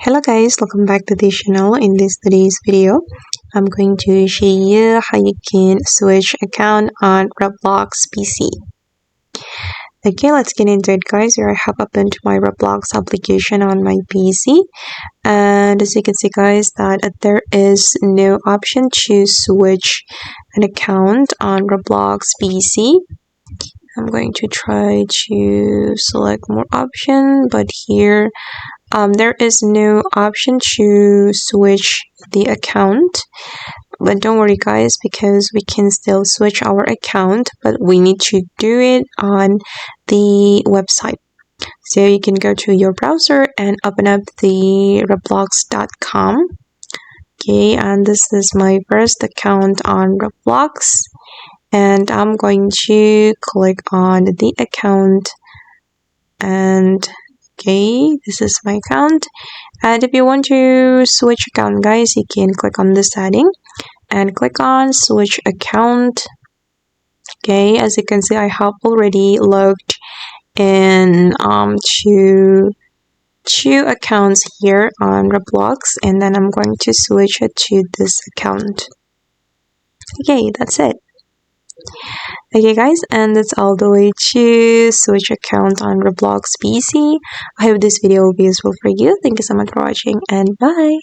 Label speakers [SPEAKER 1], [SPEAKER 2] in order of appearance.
[SPEAKER 1] Hello guys, welcome back to the channel. In today's video, I'm going to show you how you can switch account on Roblox PC. Okay, let's get into it guys. Here I have opened my Roblox application on my PC, and as you can see guys that there is no option to switch an account on Roblox PC. I'm going to try to select more option, but here there is no option to switch the account. But don't worry guys, because we can still switch our account, but we need to do it on the website. So you can go to your browser and open up the roblox.com. Okay, and this is my first account on Roblox, and I'm going to click on the account, and okay, this is my account. And if you want to switch account guys, you can click on the setting and click on switch account. Okay, as you can see I have already logged in two accounts here on Roblox, and then I'm going to switch it to this account. Okay, that's it. Okay guys, and that's all the way to switch account on Roblox PC. I hope this video will be useful for you. Thank you so much for watching, and bye.